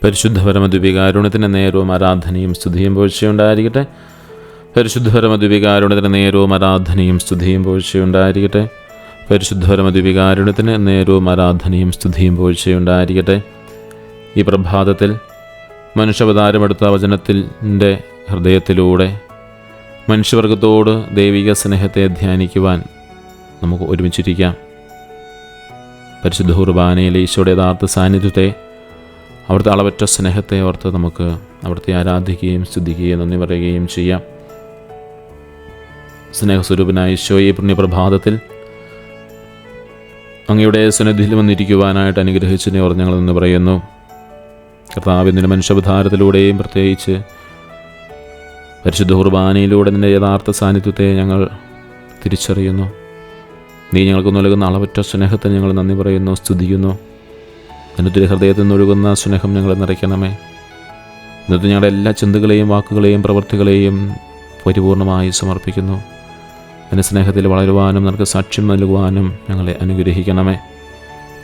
പരിശുദ്ധ പരമദ്വികാരുണ്യത്തിന് നേരവും ആരാധനയും സ്തുതിയും പുകഴ്ചയുണ്ടായിരിക്കട്ടെ. പരിശുദ്ധ പരമദ്വികാരുണ്യത്തിന് നേരവും ആരാധനയും സ്തുതിയും പുകഴ്ചയുണ്ടായിരിക്കട്ടെ. പരിശുദ്ധ പരമദ്വികാരുണ്യത്തിന് നേരവും ആരാധനയും സ്തുതിയും പുകഴ്ചയുണ്ടായിരിക്കട്ടെ. ഈ പ്രഭാതത്തിൽ മനുഷ്യാവതാരമെടുത്ത വചനത്തിൻ്റെ ഹൃദയത്തിലൂടെ മനുഷ്യവർഗത്തോട് ദൈവിക സ്നേഹത്തെ ധ്യാനിക്കുവാൻ നമുക്ക് ഒരുമിച്ചിരിക്കാം. പരിശുദ്ധ കുർബാനയിലെ ഈശോയുടെ യഥാർത്ഥ സാന്നിധ്യത്തെ, അവിടുത്തെ അളവറ്റ സ്നേഹത്തെ ഓർത്ത് നമുക്ക് അവിടുത്തെ ആരാധിക്കുകയും സ്തുതിക്കുകയും നന്ദി പറയുകയും ചെയ്യാം. സ്നേഹസ്വരൂപനായ ഈശോയെ പുണ്യപ്രഭാതത്തിൽ അങ്ങയുടെ സന്നിധിയിൽ വന്നിരിക്കുവാനായിട്ട് അനുഗ്രഹിച്ചതിനെ ഓർത്ത് ഞങ്ങൾ നന്ദി പറയുന്നു. കർത്താവ്, നിന്റെ മനുഷ്യാവതാരത്തിലൂടെയും പ്രത്യേകിച്ച് പരിശുദ്ധ കുർബാനയിലൂടെ നിന്റെ യഥാർത്ഥ സാന്നിധ്യത്തെ ഞങ്ങൾ തിരിച്ചറിയുന്നു. നീ ഞങ്ങൾക്ക് നൽകുന്ന അളവറ്റ സ്നേഹത്തിന് ഞങ്ങൾ നന്ദി പറയുന്നു, സ്തുതിക്കുന്നു. നിന്റെ ഹൃദയത്തിൽ നിന്നൊഴുകുന്ന സ്നേഹം ഞങ്ങളെ നിറയ്ക്കണമേ. ഇന്നത്തെ ഞങ്ങളുടെ എല്ലാ ചിന്തകളെയും വാക്കുകളെയും പ്രവൃത്തികളെയും പരിപൂർണമായി സമർപ്പിക്കുന്നു. നിന്റെ സ്നേഹത്തിൽ വളരുവാനും നിനക്ക് സാക്ഷ്യം നൽകുവാനും ഞങ്ങളെ അനുഗ്രഹിക്കണമേ.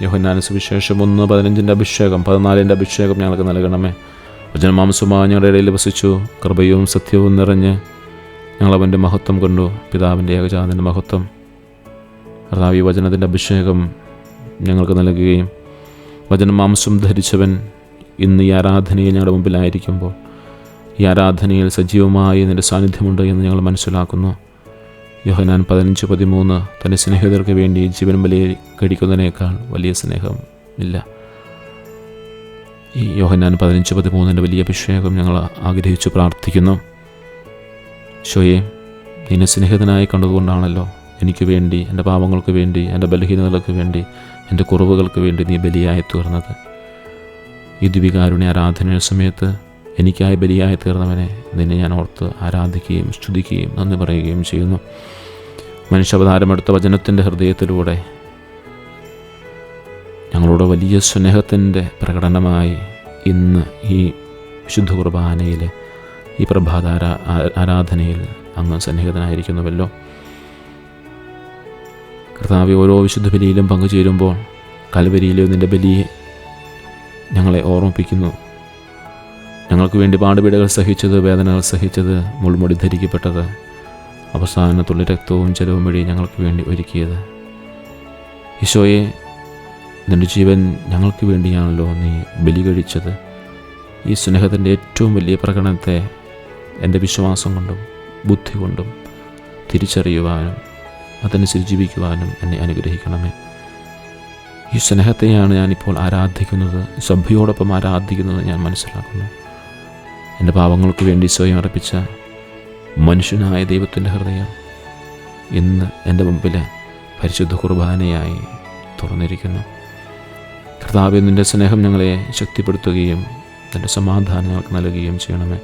യോഹന്നാൻ സുവിശേഷം 1:15 അഭിഷേകം, 14 അഭിഷേകം ഞങ്ങൾക്ക് നൽകണമേ. വചനമാംസമായി ഞങ്ങളുടെ ഇടയിൽ വസിച്ചു, കൃപയും സത്യവും നിറഞ്ഞ് ഞങ്ങളവൻ്റെ മഹത്വം കൊണ്ടു. പിതാവിൻ്റെ ഏകജാതൻ്റെ മഹത്വം, കർത്താവ്, ഈ വചനത്തിൻ്റെ അഭിഷേകം ഞങ്ങൾക്ക് നൽകുകയും വചനമാംസം ധരിച്ചവൻ ഇന്ന് ഈ ആരാധനയിൽ ഞങ്ങളുടെ മുമ്പിലായിരിക്കുമ്പോൾ ഈ ആരാധനയിൽ സജീവമായി നിൻ്റെ സാന്നിധ്യമുണ്ട് എന്ന് ഞങ്ങൾ മനസ്സിലാക്കുന്നു. യോഹന്നാൻ 15:13 തൻ്റെ സ്നേഹിതർക്ക് വേണ്ടി ജീവൻ ബലി കഴിക്കുന്നതിനേക്കാൾ വലിയ സ്നേഹം ഇല്ല. ഈ യോഹന്നാൻ 15:13 വലിയ അഭിഷേകം ഞങ്ങൾ ആഗ്രഹിച്ചു പ്രാർത്ഥിക്കുന്നു. ഈശോയെ, നിന്നെ സ്നേഹിതനായി കണ്ടതുകൊണ്ടാണല്ലോ എനിക്ക് വേണ്ടി, എൻ്റെ പാപങ്ങൾക്ക് വേണ്ടി, എൻ്റെ ബലഹീനതകൾക്ക് വേണ്ടി, എൻ്റെ കുറവുകൾക്ക് വേണ്ടി നീ ബലിയായി തീർന്നത്. ഈ ദിവികാരുണ്യ ആരാധന സമയത്ത് എനിക്കായി ബലിയായി തീർന്നവനെ നിന്നെ ഞാൻ ഓർത്ത് ആരാധിക്കുകയും സ്തുതിക്കുകയും നന്ദി പറയുകയും ചെയ്യുന്നു. മനുഷ്യാവതാരമെടുത്ത വചനത്തിൻ്റെ ഹൃദയത്തിലൂടെ ഞങ്ങളോട് വലിയ സ്നേഹത്തിൻ്റെ പ്രകടനമായി ഇന്ന് ഈ വിശുദ്ധ കുർബാനയിലെ ഈ പ്രഭാത ആരാധനയിൽ അങ്ങ് സന്നിഹിതനായിരിക്കുന്നുവല്ലോ. കർത്താവെ, ഓരോ വിശുദ്ധ ബലിയിലും പങ്കുചേരുമ്പോൾ കൽവരിയിലെ നിൻ്റെ ബലിയെ ഞങ്ങളെ ഓർമ്മിപ്പിക്കുന്നു. ഞങ്ങൾക്ക് വേണ്ടി പാടുപീടുകൾ സഹിച്ചത്, വേദനകൾ സഹിച്ചത്, മുൾമുടി ധരിക്കപ്പെട്ടത്, അവസാനത്തുള്ള രക്തവും ജലവും വഴി ഞങ്ങൾക്ക് വേണ്ടി ഒരുക്കിയത്. ഈശോയെ, നിൻ്റെ ജീവൻ ഞങ്ങൾക്ക് വേണ്ടിയാണല്ലോ നീ ബലി കഴിച്ചത്. ഈ സ്നേഹത്തിൻ്റെ ഏറ്റവും വലിയ പ്രകടനത്തെ എൻ്റെ വിശ്വാസം കൊണ്ടും ബുദ്ധി കൊണ്ടും തിരിച്ചറിയുവാനും അതനുസരിച്ച് ജീവിക്കുവാനും എന്നെ അനുഗ്രഹിക്കണമേ. ഈ സ്നേഹത്തെയാണ് ഞാനിപ്പോൾ ആരാധിക്കുന്നത്, സഭയോടൊപ്പം ആരാധിക്കുന്നത് ഞാൻ മനസ്സിലാക്കുന്നു. എൻ്റെ പാവങ്ങൾക്ക് വേണ്ടി സ്വയം അർപ്പിച്ച മനുഷ്യനായ ദൈവത്തിൻ്റെ ഹൃദയം ഇന്ന് എൻ്റെ മുമ്പിൽ പരിശുദ്ധ കുർബാനയായി തുറന്നിരിക്കുന്നു. കർത്താവേ, നിൻ്റെ സ്നേഹം ഞങ്ങളെ ശക്തിപ്പെടുത്തുകയും നിൻ്റെ സമാധാനം ഞങ്ങൾക്ക് നൽകുകയും ചെയ്യണമേ.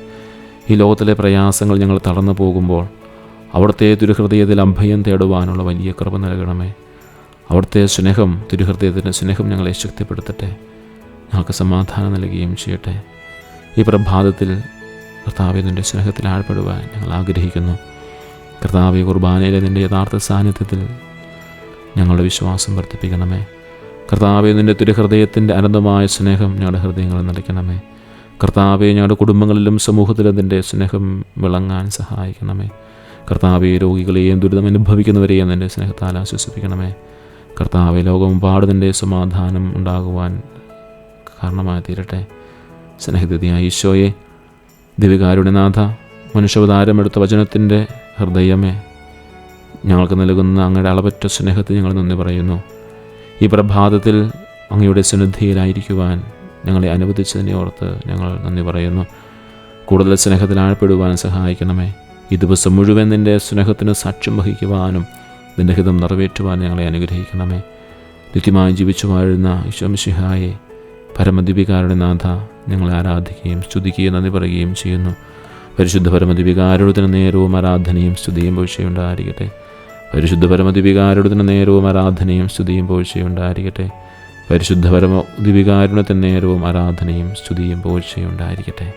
ഈ ലോകത്തിലെ പ്രയാസങ്ങൾ ഞങ്ങൾ തളർന്നു പോകുമ്പോൾ അവിടുത്തെ തിരുഹൃദയത്തിൽ അഭയം തേടുവാനുള്ള വലിയ കൃപ നൽകണമേ. അവിടുത്തെ സ്നേഹം, തിരുഹൃദയത്തിൻ്റെ സ്നേഹം ഞങ്ങളെ ശക്തിപ്പെടുത്തട്ടെ, ഞങ്ങൾക്ക് സമാധാനം നൽകുകയും ചെയ്യട്ടെ. ഈ പ്രഭാതത്തിൽ കർത്താവെ, നിൻ്റെ സ്നേഹത്തിൽ ആഴ്പ്പെടുവാൻ ഞങ്ങൾ ആഗ്രഹിക്കുന്നു. കർത്താവെ, കുർബാനയിലെ നിൻ്റെ യഥാർത്ഥ സാന്നിധ്യത്തിൽ ഞങ്ങളുടെ വിശ്വാസം വർദ്ധിപ്പിക്കണമേ. കർത്താവെ, നിൻ്റെ തിരുഹൃദയത്തിൻ്റെ അനന്തമായ സ്നേഹം ഞങ്ങളുടെ ഹൃദയങ്ങളിൽ നിറയ്ക്കണമേ. കർത്താവെ, ഞങ്ങളുടെ കുടുംബങ്ങളിലും സമൂഹത്തിലും നിൻ്റെ സ്നേഹം വിളങ്ങാൻ സഹായിക്കണമേ. കർത്താവെ, രോഗികളെയും ദുരിതം അനുഭവിക്കുന്നവരെയും നിൻ്റെ സ്നേഹത്താൽ ആശ്വസിപ്പിക്കണമേ. കർത്താവെ, ലോകമെമ്പാട് നിൻ്റെ സമാധാനം ഉണ്ടാകുവാൻ കാരണമായി തീരട്ടെ. സ്നേഹിതയായ ഈശോയെ, ദിവികാരുണ്യനാഥ, മനുഷ്യാവതാരമെടുത്ത വചനത്തിൻ്റെ ഹൃദയമേ, ഞങ്ങൾക്ക് നൽകുന്ന അങ്ങയുടെ അളവറ്റ സ്നേഹത്തെ ഞങ്ങൾ നന്ദി പറയുന്നു. ഈ പ്രഭാതത്തിൽ അങ്ങയുടെ സന്നിധിയിലായിരിക്കുവാൻ ഞങ്ങളെ അനുവദിച്ചതിനെ ഓർത്ത് ഞങ്ങൾ നന്ദി പറയുന്നു. കൂടുതൽ സ്നേഹത്തിൽ ആഴപ്പെടുവാൻ സഹായിക്കണമേ. ഈ ദിവസം മുഴുവൻ നിൻ്റെ സ്നേഹത്തിന് സാക്ഷ്യം വഹിക്കുവാനും നിൻ്റെ ഹിതം നിറവേറ്റുവാനും ഞങ്ങളെ അനുഗ്രഹിക്കണമേ. നിത്യമായി ജീവിച്ചു വാഴുന്ന ഈശോ മിശിഹായെ, പരമദിവികാരുടെ നാഥ, ഞങ്ങളെ ആരാധിക്കുകയും സ്തുതിക്കുകയും നന്ദി പറയുകയും ചെയ്യുന്നു. പരിശുദ്ധ പരമദിവികാരുടെ നേരവും ആരാധനയും സ്തുതിയും പുകഴ്ചയുണ്ടായിരിക്കട്ടെ. പരിശുദ്ധ പരമദിവികാരുടെ നേരവും ആരാധനയും സ്തുതിയും പുകഴ്ചയുണ്ടായിരിക്കട്ടെ. പരിശുദ്ധ പരമദിവികാരുടെ നേരവും ആരാധനയും സ്തുതിയും പുകഴ്ചയുണ്ടായിരിക്കട്ടെ.